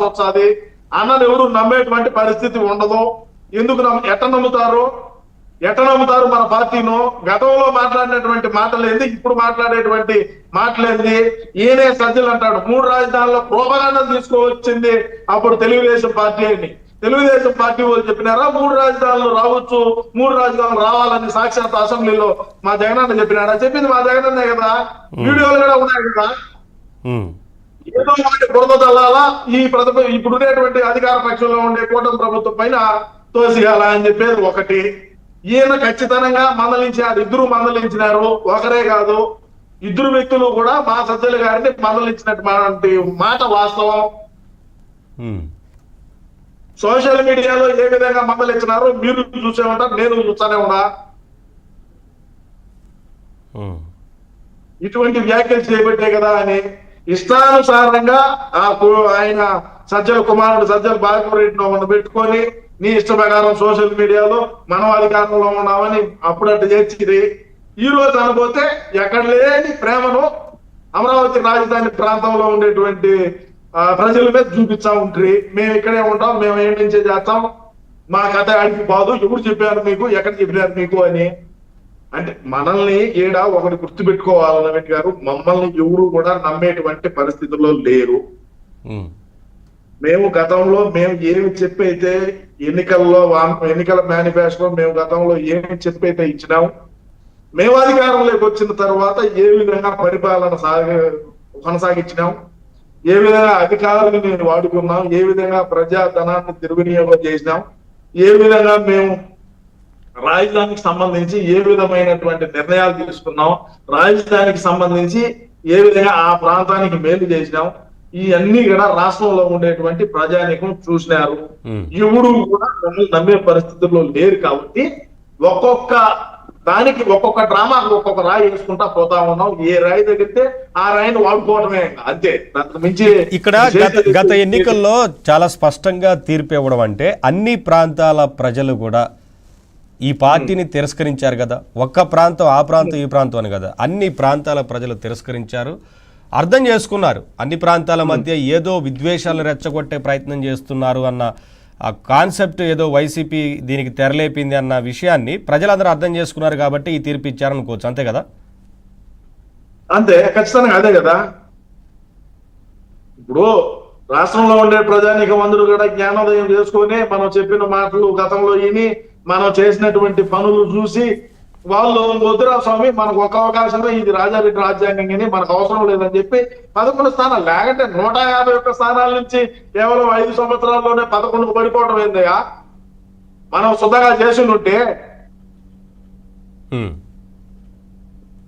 వస్తుంది. అన్నది ఎవరు నమ్మేటువంటి పరిస్థితి ఉండదు. ఎందుకు ఎట్ట నమ్ముతారు మన పార్టీను? గతంలో మాట్లాడినటువంటి మాటలేంది, ఇప్పుడు మాట్లాడేటువంటి మాటలేంది? ఈయనే సజ్జలు అంటాడు 3 రాజధానుల ప్రోపగాండా తీసుకోవచ్చింది అప్పుడు తెలుగుదేశం పార్టీ అని. తెలుగుదేశం పార్టీ వాళ్ళు చెప్పినారా 3 రాజధానులు రావచ్చు, 3 రాజధానులు రావాలని సాక్షాత్ అసెంబ్లీలో మా జగనన్న చెప్పినారా? చెప్పింది మా జగనన్నే కదా, వీడియోలు కూడా ఉన్నాయి కదా. ఏదో ఒకటి బురద చల్లాలా ఈ ఇప్పుడు ఉండేటువంటి అధికార పక్షంలో ఉండే కూటమి ప్రభుత్వం పైన తోసియాల అని చెప్పేది ఒకటి. ఈయన ఖచ్చితంగా మందలించారు, ఇద్దరు మందలించినారు, ఒకరే కాదు ఇద్దరు వ్యక్తులు కూడా మా సజ్జల గారిని మందలించినటువంటి మాట వాస్తవం. సోషల్ మీడియాలో ఏ విధంగా మందలించినారో మీరు చూసే ఉంటారు, నేను చూస్తానే ఉన్నా. ఇటువంటి వ్యాఖ్యలు చేయబట్టే కదా అని ఇష్టానుసారంగా ఆయన సజ్జల కుమారుడు సజ్జల బాలకరెడ్డిని పెట్టుకొని నీ ఇష్ట ప్రకారం సోషల్ మీడియాలో మనం అధికారంలో ఉన్నామని అప్పుడట్టు చేర్చింది. ఈ రోజు అనుకోతే ఎక్కడ లేని ప్రేమను అమరావతి రాజధాని ప్రాంతంలో ఉండేటువంటి ప్రజల మీద చూపించా ఉంటారు. మేము ఇక్కడే ఉంటాం, మేము ఏం నుంచే చేస్తాం, మా కథ అడిగి పోదు, ఎవరు చెప్పారు మీకు, ఎక్కడ చెప్పారు మీకు అని. అంటే మనల్ని ఒకటి గుర్తుపెట్టుకోవాలి నవీన్ గారు, మమ్మల్ని ఎవరు కూడా నమ్మేటువంటి పరిస్థితుల్లో లేరు. మేము గతంలో ఏమి చెప్పైతే ఎన్నికల మేనిఫెస్టో మేము గతంలో ఏమి చెప్పైతే ఇచ్చినాం, మేము అధికారంలోకి వచ్చిన తర్వాత ఏ విధంగా పరిపాలన కొనసాగించినాం, ఏ విధంగా అధికారులను వాడుకున్నాం, ఏ విధంగా ప్రజాధనాన్ని దుర్వినియోగం చేసినాం, ఏ విధంగా మేము రాజధానికి సంబంధించి ఏ విధమైనటువంటి నిర్ణయాలు తీసుకున్నాం, రాజధానికి సంబంధించి ఏ విధంగా ఆ ప్రాంతానికి మేలు చేసినాం, ఈ అన్ని కూడా రాష్ట్రంలో ఉండేటువంటి ప్రజానీకం చూసినారు. ఎవరు కూడా నమ్మే పరిస్థితుల్లో లేరు. కాబట్టి ఒక్కొక్క దానికి ఒక్కొక్క డ్రామాకు ఒక్కొక్క రాయి వేసుకుంటా పోతా ఉన్నాం. ఏ రాయి తగిలితే ఆ రాయిని వాడుకోవడమే, అంతే. మించి ఇక్కడ గత ఎన్నికల్లో చాలా స్పష్టంగా తీర్పు ఇవ్వడం అంటే అన్ని ప్రాంతాల ప్రజలు కూడా ఈ పార్టీని తిరస్కరించారు కదా. ఒక్క ప్రాంతం ఆ ప్రాంతం ఈ ప్రాంతం అని కదా, అన్ని ప్రాంతాల ప్రజలు తిరస్కరించారు, అర్థం చేసుకున్నారు. అన్ని ప్రాంతాల మధ్య ఏదో విద్వేషాలను రెచ్చగొట్టే ప్రయత్నం చేస్తున్నారు అన్న ఆ కాన్సెప్ట్ ఏదో వైసీపీ దీనికి తెరలేపింది అన్న విషయాన్ని ప్రజలందరూ అర్థం చేసుకున్నారు కాబట్టి ఈ తీర్పు ఇచ్చారనుకోవచ్చు, అంతే కదా? అంతే, ఖచ్చితంగా అదే కదా. ఇప్పుడు రాష్ట్రంలో ఉండే ప్రజానీకం అందరూ కూడా జ్ఞానోదయం చేసుకొని మనం చెప్పిన మాటలు గతంలో విని మనం చేసినటువంటి పనులు చూసి వాళ్ళు వద్దురా స్వామి మనకు ఒక అవకాశమే, ఇది రాజారెడ్డి రాజ్యాంగం అని మనకు అవసరం లేదని చెప్పి 11 స్థానాలు, లేకంటే 151 స్థానాల నుంచి కేవలం 5 సంవత్సరాల్లోనే 11కు పడిపోవడం ఏందయ్యా? మనం శుద్ధంగా చేసి ఉంటే,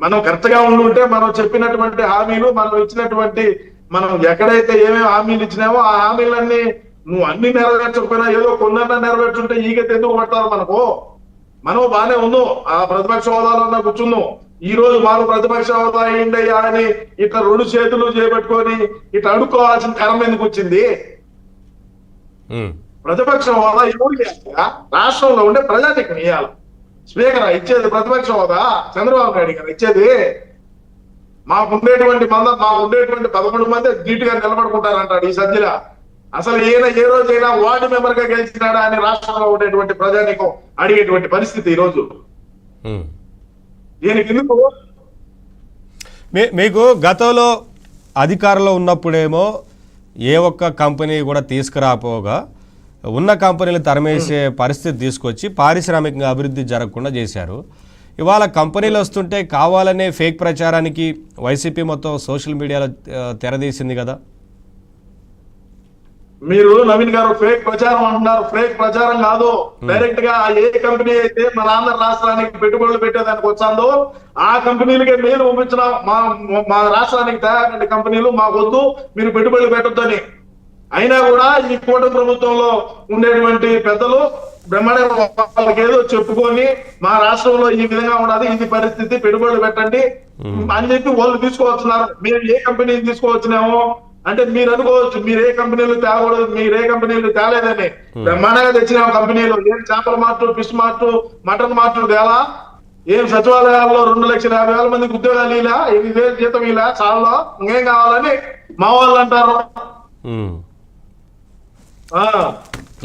మనం కరెక్ట్ గా ఉండుంటే, మనం చెప్పినటువంటి హామీలు, మనం ఇచ్చినటువంటి మనం ఎక్కడైతే ఏమేమి హామీలు ఇచ్చినామో ఆ హామీలన్నీ నువ్వు అన్ని నెరవేర్చకపోయినా ఏదో కొన్నన్నా నెరవేర్చుంటే ఈగ ఎందుకు పడతారు మనకు? మనం బానే ఉన్నాం, ఆ ప్రతిపక్ష హోదాలో కూర్చున్నాం. ఈ రోజు మాకు ప్రతిపక్ష హోదా అయ్యిందయ్యా అని ఇట్లా 2 చేతులు చేపెట్టుకొని ఇట్లా అడుక్కోవాల్సిన కరం ఎందుకు వచ్చింది? ప్రతిపక్ష హోదా ఎవరు ఇవ్వాలి? రాష్ట్రంలో ఉండే ప్రజానీకం ఇవ్వాలి. స్పీకర్ ఇచ్చేది ప్రతిపక్ష హోదా చంద్రబాబు నాయుడు గారు ఇచ్చేది. మాకు ఉండేటువంటి 11 మంది ధీటుగా నిలబడుకుంటారంటాడు ఈ సజ్జల. అసలు ఈయన ఏ రోజైనా వార్డు మెంబర్ గా గెలిచినాడా అని రాష్ట్రంలో ఉండేటువంటి ప్రజానీకం అడిగేటువంటి పరిస్థితి ఈ రోజు. దీనికి ఎందుకు? మీకు గతంలో అధికారంలో ఉన్నప్పుడేమో ఏ ఒక్క కంపెనీ కూడా తీసుకురాపోగా ఉన్న కంపెనీలు తరిమేసే పరిస్థితి తీసుకొచ్చి పారిశ్రామికంగా అభివృద్ధి జరగకుండా చేశారు. ఇవాళ కంపెనీలు వస్తుంటే కావాలనే ఫేక్ ప్రచారానికి వైసీపీ మొత్తం సోషల్ మీడియాలో తెరదీసింది కదా. మీరు నవీన్ గారు ఫేక్ ప్రచారం అంటున్నారు. ఫేక్ ప్రచారం కాదు, డైరెక్ట్ గా ఏ కంపెనీ అయితే మన ఆంధ్ర రాష్ట్రానికి పెట్టుబడులు పెట్టేదానికి వచ్చాందో ఆ కంపెనీలకే మీరు పంపించిన మా రాష్ట్రానికి తయారైన కంపెనీలు మాకు వద్దు, మీరు పెట్టుబడులు పెట్టొద్దని. అయినా కూడా ఈ కూటమి ప్రభుత్వంలో ఉండేటువంటి పెద్దలు బ్రహ్మాండంగా వాళ్ళకి ఏదో చెప్పుకొని మా రాష్ట్రంలో ఈ విధంగా ఉన్నది, ఇది పరిస్థితి, పెట్టుబడులు పెట్టండి అని చెప్పి వాళ్ళు తీసుకువస్తున్నారు. మేము ఏ కంపెనీని తీసుకువచ్చినామో అంటే మీరు అనుకోవచ్చు మీరు ఏ కంపెనీలు తేకూడదు, మీరు ఏ కంపెనీలు తేలేదని. బ్రహ్మాండంగా తెచ్చిన కంపెనీలు ఏం చేపల mart, fish mart, mutton mart తేలా, ఏం సచివాలయాల్లో 2,50,000 మందికి ఉద్యోగాలు ఇలా, 8,000 జీతం ఇలా చాలా ఇంకేం కావాలని మా వాళ్ళు అంటారు.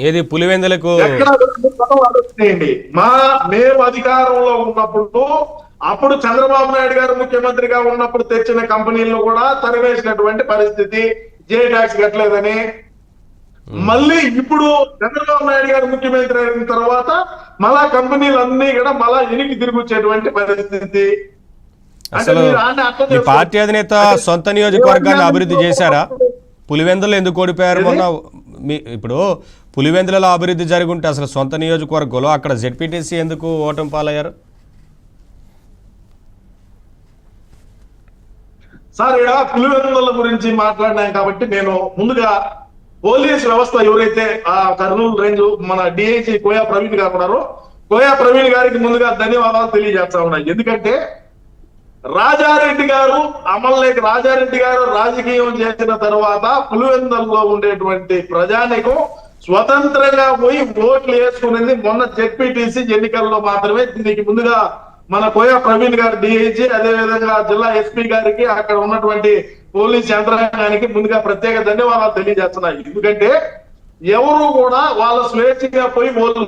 ఏది పులివెందులకు ఎక్కడ ఆలోచించండి. మేము అధికారంలో ఉన్నప్పుడు, అప్పుడు చంద్రబాబు నాయుడు గారు ముఖ్యమంత్రిగా ఉన్నప్పుడు తెచ్చిన కంపెనీలను కూడా తరివేసినటువంటి పరిస్థితి, జే ట్యాక్స్ కట్టలేదని. మళ్ళీ ఇప్పుడు చంద్రబాబు నాయుడు గారు ముఖ్యమంత్రి అయిన తర్వాత మళ్ళా కంపెనీలన్నీ కూడా మళ్ళా వెనక్కి తిరిగి వచ్చేటువంటి పరిస్థితి. అసలు మీ పార్టీ అధినేత సొంత నియోజకవర్గాన్ని అభివృద్ధి చేశారా? పులివెందులు ఎందుకు ఓడిపోయారు మొన్న? ఇప్పుడు పులివెందులలో అభివృద్ధి జరుగుంటే అసలు సొంత నియోజకవర్గంలో అక్కడ జెడ్పీటీసీ ఎందుకు ఓటమి పాలయ్యారు? సార్ ఇక్కడ పులివెందుల గురించి మాట్లాడినాం కాబట్టి నేను ముందుగా పోలీస్ వ్యవస్థ ఎవరైతే ఆ కర్నూలు రేంజ్ మన డిఐజీ కోయా ప్రవీణ్ గారు ఉన్నారో, కోయా ప్రవీణ్ గారికి ముందుగా ధన్యవాదాలు తెలియజేస్తా ఉన్నాయి. ఎందుకంటే రాజారెడ్డి గారు రాజారెడ్డి గారు రాజకీయం చేసిన తర్వాత పులివెందుల్లో ఉండేటువంటి ప్రజానికం స్వతంత్రంగా పోయి ఓట్లు వేసుకునేది మొన్న జెడ్పీటీసీ ఎన్నికల్లో మాత్రమే. దీనికి ముందుగా మన కోయా ప్రవీణ్ గారు డిఐజీ, అదే విధంగా జిల్లా ఎస్పీ గారికి, అక్కడ ఉన్నటువంటి పోలీస్ యంత్రాంగానికి ముందుగా ప్రత్యేక ధన్యవాదాలు తెలియజేస్తున్నాయి. ఎందుకంటే ఎవరు కూడా వాళ్ళ స్వేచ్ఛగా పోయి ఓట్లు